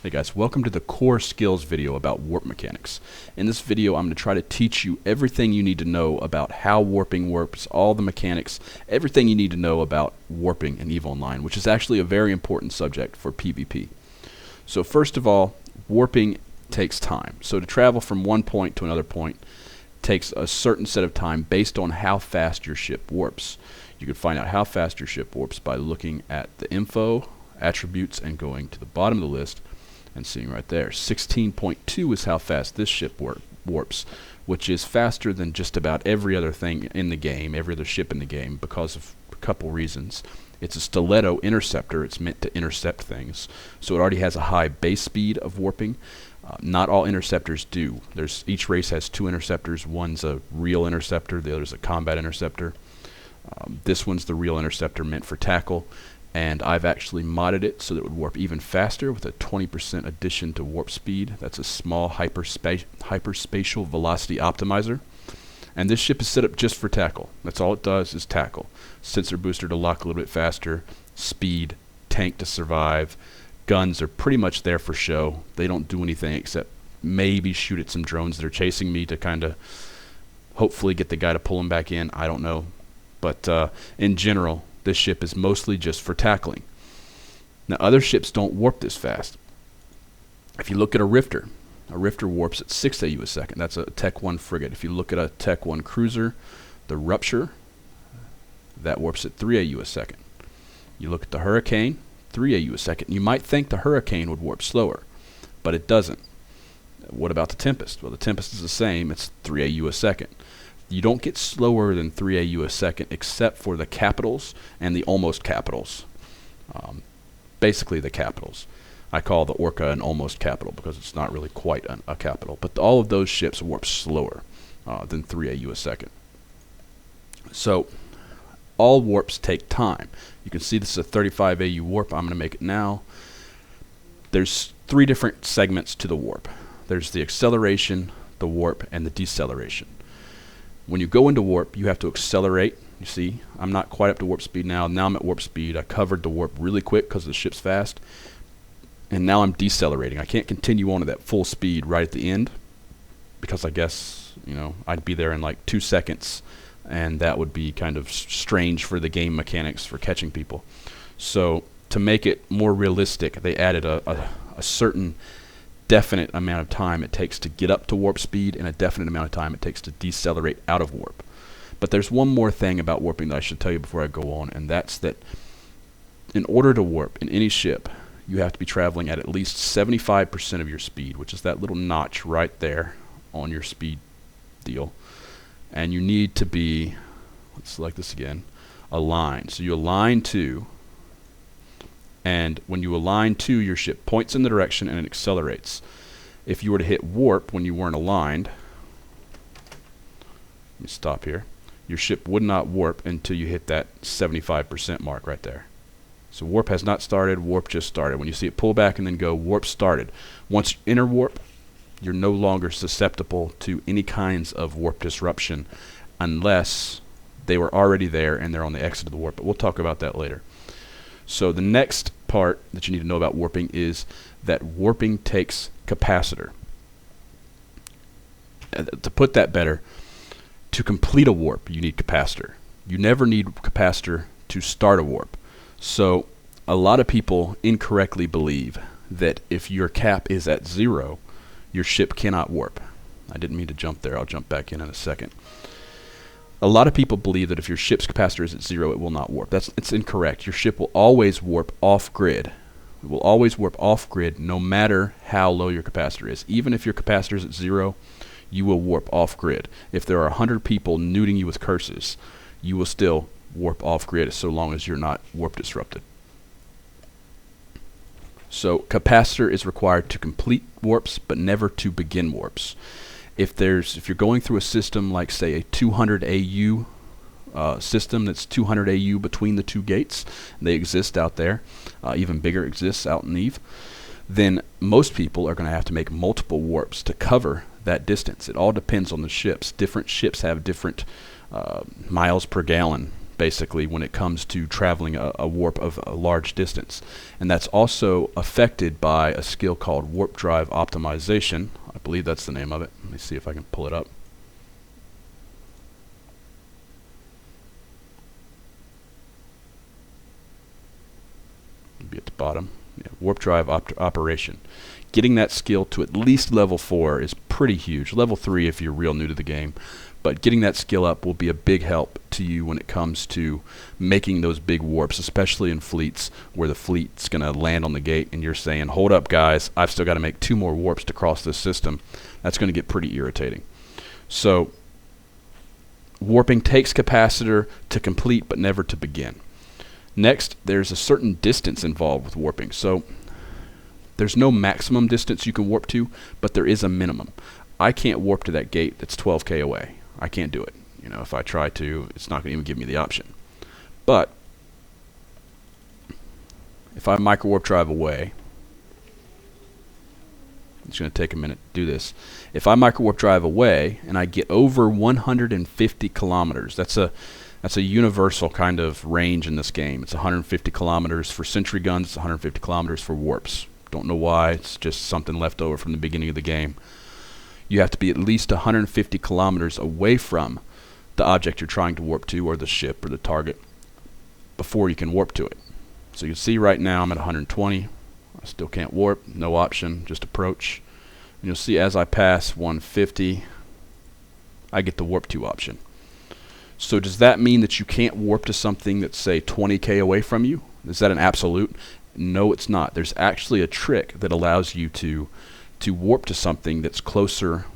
Hey guys, welcome to the core skills video about warp mechanics. In this video I'm going to try to teach you everything you need to know about how warping works, all the mechanics, everything you need to know about warping in EVE Online, which is actually a very important subject for PvP. So first of all, warping takes time. So to travel from one point to another point takes a certain set of time based on how fast your ship warps. You can find out how fast your ship warps by looking at the info, attributes, and going to the bottom of the list and seeing right there 16.2 is how fast this ship warps, which is faster than just about every other thing in the game, every other ship in the game, because of a couple reasons. It's a stiletto interceptor. It's meant to intercept things, so it already has a high base speed of warping. Not all interceptors do. Each race has two interceptors. One's a real interceptor, the other's a combat interceptor. This one's the real interceptor, meant for tackle, and I've actually modded it so that it would warp even faster with a 20% addition to warp speed. That's a small hyperspatial velocity optimizer. And this ship is set up just for tackle. That's all it does is tackle. Sensor booster to lock a little bit faster, speed, tank to survive. Guns are pretty much there for show. They don't do anything except maybe shoot at some drones that are chasing me to kind of hopefully get the guy to pull them back in. I don't know. But in general, this ship is mostly just for tackling. Now, other ships don't warp this fast. If you look at a Rifter warps at 6 AU a second. That's a Tech 1 frigate. If you look at a Tech 1 cruiser, the Rupture, that warps at 3 AU a second. You look at the Hurricane, 3 AU a second. You might think the Hurricane would warp slower, but it doesn't. What about the Tempest? Well, the Tempest is the same. It's 3 AU a second. You don't get slower than 3 AU a second except for the capitals and the almost capitals. Basically the capitals. I call the Orca an almost capital because it's not really quite a capital. But all of those ships warp slower than 3 AU a second. So all warps take time. You can see this is a 35 AU warp. I'm going to make it now. There's 3 different segments to the warp. There's the acceleration, the warp, and the deceleration. When you go into warp, you have to accelerate. You see, I'm not quite up to warp speed now. Now I'm at warp speed. I covered the warp really quick because the ship's fast. And now I'm decelerating. I can't continue on to that full speed right at the end because I guess, I'd be there in like 2 seconds, and that would be kind of strange for the game mechanics for catching people. So to make it more realistic, they added a certain definite amount of time it takes to get up to warp speed and a definite amount of time it takes to decelerate out of warp. But there's one more thing about warping that I should tell you before I go on, and that's that in order to warp in any ship, you have to be traveling at least 75% of your speed, which is that little notch right there on your speed deal. And you need to be, let's select this again, aligned. So you align to, and when you align to, your ship points in the direction and it accelerates. If you were to hit warp when you weren't aligned, let me stop here, your ship would not warp until you hit that 75% mark right there. So warp has not started, warp just started. When you see it pull back and then go, warp started. Once you enter warp, you're no longer susceptible to any kinds of warp disruption unless they were already there and they're on the exit of the warp. But we'll talk about that later. So the next part that you need to know about warping is that warping takes capacitor. To put that better, to complete a warp, you need capacitor. You never need capacitor to start a warp. So a lot of people incorrectly believe that if your cap is at 0, your ship cannot warp. I didn't mean to jump there. I'll jump back in a second. A lot of people believe that if your ship's capacitor is at 0, it will not warp. It's incorrect. Your ship will always warp off-grid. It will always warp off-grid no matter how low your capacitor is. Even if your capacitor is at 0, you will warp off-grid. If there are 100 people nuding you with curses, you will still warp off-grid so long as you're not warp disrupted. So capacitor is required to complete warps, but never to begin warps. If you're going through a system like, say, a 200 AU system that's 200 AU between the two gates, they exist out there, even bigger exists out in EVE, then most people are going to have to make multiple warps to cover that distance. It all depends on the ships. Different ships have different miles per gallon basically, when it comes to traveling a warp of a large distance. And that's also affected by a skill called warp drive optimization. I believe that's the name of it. Let me see if I can pull it up. It'll be at the bottom. Yeah, warp drive operation. Getting that skill to at least level 4 is pretty huge. Level 3 if you're real new to the game. But getting that skill up will be a big help to you when it comes to making those big warps, especially in fleets where the fleet's going to land on the gate and you're saying, hold up guys, I've still got to make 2 more warps to cross this system. That's going to get pretty irritating. So warping takes capacitor to complete but never to begin. Next, there's a certain distance involved with warping. So there's no maximum distance you can warp to, but there is a minimum. I can't warp to that gate that's 12k away. I can't do it. You know, if I try to, it's not going to even give me the option. But if I micro warp drive away, it's going to take a minute to do this. If I micro warp drive away and I get over 150 kilometers, that's a universal kind of range in this game. It's 150 kilometers for sentry guns. It's 150 kilometers for warps. Don't know why. It's just something left over from the beginning of the game. You have to be at least 150 kilometers away from the object you're trying to warp to, or the ship or the target, before you can warp to it. So you can see right now I'm at 120. I still can't warp. No option. Just approach. And you'll see as I pass 150, I get the warp to option. So does that mean that you can't warp to something that's, say, 20k away from you? Is that an absolute? No, it's not. There's actually a trick that allows you to warp to something that's closer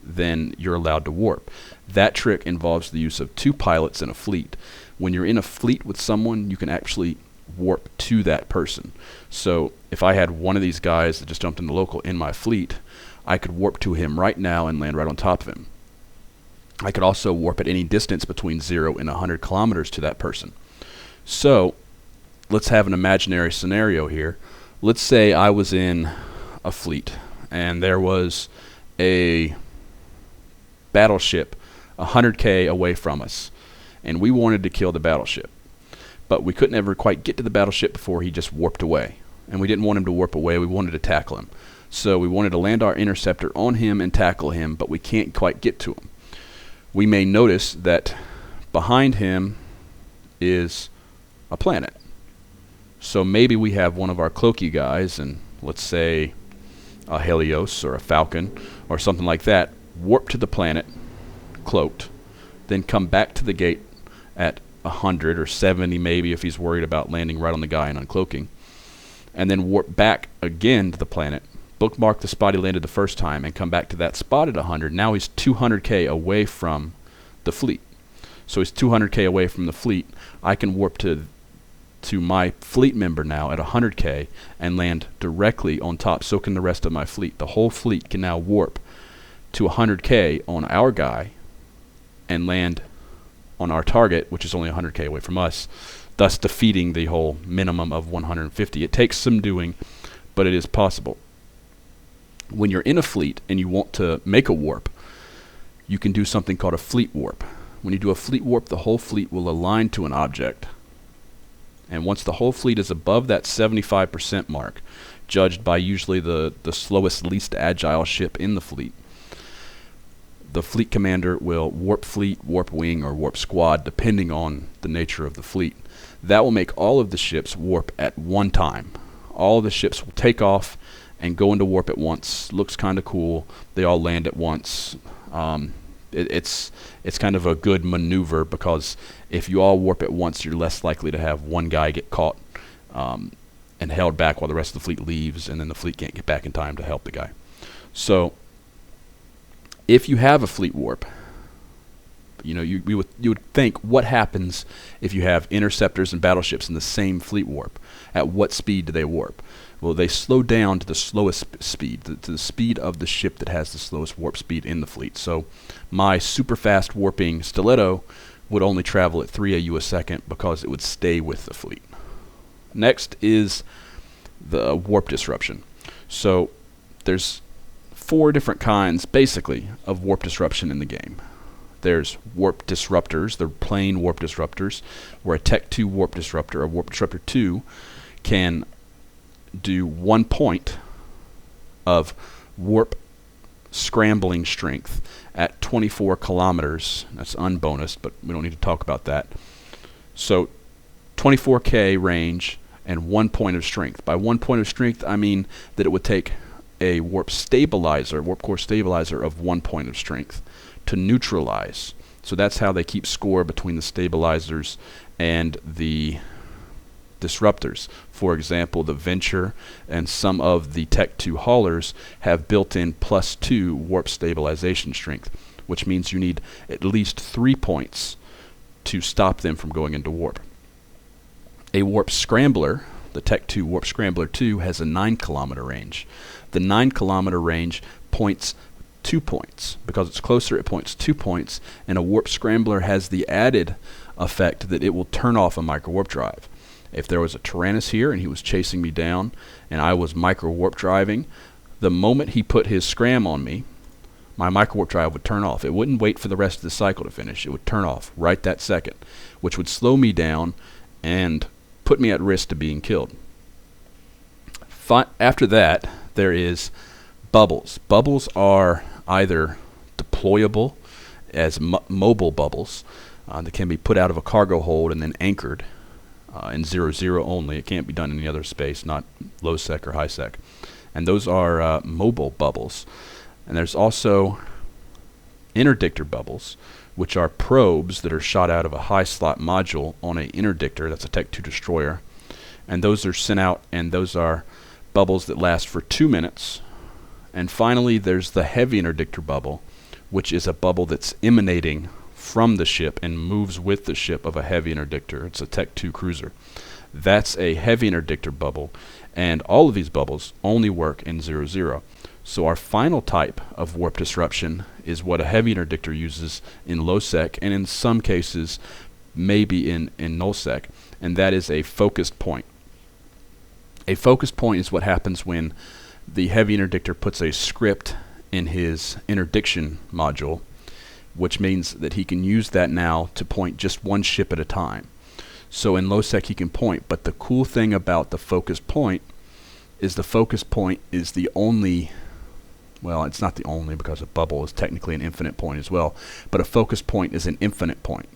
than you're allowed to warp. That trick involves the use of 2 pilots in a fleet. When you're in a fleet with someone, you can actually warp to that person. So if I had one of these guys that just jumped in the local in my fleet, I could warp to him right now and land right on top of him. I could also warp at any distance between 0 and 100 kilometers to that person. So let's have an imaginary scenario here. Let's say I was in a fleet and there was a battleship 100k away from us, and we wanted to kill the battleship, but we couldn't ever quite get to the battleship before he just warped away, and we didn't want him to warp away. We wanted to tackle him, so we wanted to land our interceptor on him and tackle him, but we can't quite get to him. We may notice that behind him is a planet, so maybe we have one of our cloaky guys, and let's say a Helios or a Falcon or something like that, warp to the planet cloaked, then come back to the gate at 100 or 70 maybe if he's worried about landing right on the guy and uncloaking, and then warp back again to the planet, bookmark the spot he landed the first time, and come back to that spot at 100. Now he's 200k away from the fleet. So he's 200k away from the fleet. I can warp to my fleet member now at 100k and land directly on top. So can the rest of my fleet. The whole fleet can now warp to 100k on our guy and land on our target, which is only 100k away from us, thus defeating the whole minimum of 150. It takes some doing, but it is possible. When you're in a fleet and you want to make a warp, you can do something called a fleet warp. When you do a fleet warp, the whole fleet will align to an object. And once the whole fleet is above that 75% mark, judged by usually the slowest, least agile ship in the fleet, the fleet commander will warp fleet, warp wing, or warp squad, depending on the nature of the fleet. That will make all of the ships warp at one time. All of the ships will take off and go into warp at once. Looks kind of cool. They all land at once. It's kind of a good maneuver, because if you all warp at once, you're less likely to have one guy get caught and held back while the rest of the fleet leaves, and then the fleet can't get back in time to help the guy. So if you have a fleet warp, you know, you would think, what happens if you have interceptors and battleships in the same fleet warp? At what speed do they warp? Well, they slow down to the slowest speed, to the speed of the ship that has the slowest warp speed in the fleet. So my super fast warping Stiletto would only travel at 3 AU a second, because it would stay with the fleet. Next is the warp disruption. So there's 4 different kinds, basically, of warp disruption in the game. There's warp disruptors. They're plain warp disruptors, where a Tech 2 warp disruptor, a warp disruptor 2, can do 1 point of warp scrambling strength at 24 kilometers. That's unbonused, but we don't need to talk about that. So 24K range and 1 point of strength. By 1 point of strength, I mean that it would take a warp core stabilizer of 1 point of strength to neutralize. So that's how they keep score between the stabilizers and the disruptors. For example, the Venture and some of the Tech 2 haulers have built-in +2 warp stabilization strength, which means you need at least 3 points to stop them from going into warp. A warp scrambler, the Tech 2 warp scrambler 2, has a 9-kilometer range. The 9-kilometer range points 2 points. Because it's closer, it points 2 points, and a warp scrambler has the added effect that it will turn off a micro warp drive. If there was a Tyrannus here and he was chasing me down and I was micro warp driving, the moment he put his scram on me, my micro warp drive would turn off. It wouldn't wait for the rest of the cycle to finish. It would turn off right that second, which would slow me down and put me at risk to being killed. After that, there is bubbles. Bubbles are either deployable as mobile bubbles that can be put out of a cargo hold and then anchored in 0-0 only. It can't be done in any other space, not low sec or high sec. And those are mobile bubbles. And there's also interdictor bubbles, which are probes that are shot out of a high slot module on an interdictor. That's a Tech 2 destroyer. And those are sent out, and those are bubbles that last for 2 minutes. And finally, there's the heavy interdictor bubble, which is a bubble that's emanating from the ship and moves with the ship of a heavy interdictor. It's a Tech 2 cruiser. That's a heavy interdictor bubble, and all of these bubbles only work in 0-0. So our final type of warp disruption is what a heavy interdictor uses in low sec, and in some cases maybe in null sec, and that is a focused point. A focused point is what happens when the heavy interdictor puts a script in his interdiction module, which means that he can use that now to point just one ship at a time. So in low sec he can point, but the cool thing about the focused point is the only, well, it's not the only, because a bubble is technically an infinite point as well, but a focus point is an infinite point.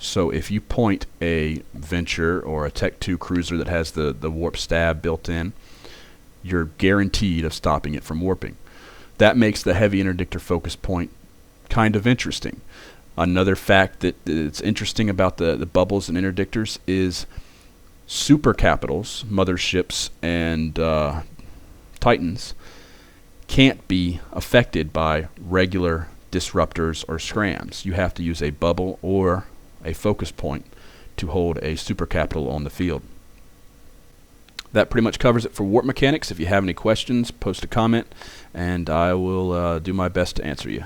So if you point a Venture or a Tech 2 cruiser that has the warp stab built in, you're guaranteed of stopping it from warping. That makes the heavy interdictor focus point kind of interesting. Another fact that is interesting about the bubbles and interdictors is super capitals, motherships, and Titans can't be affected by regular disruptors or scrams. You have to use a bubble or a focus point to hold a super capital on the field. That pretty much covers it for warp mechanics. If you have any questions, post a comment, and I will do my best to answer you.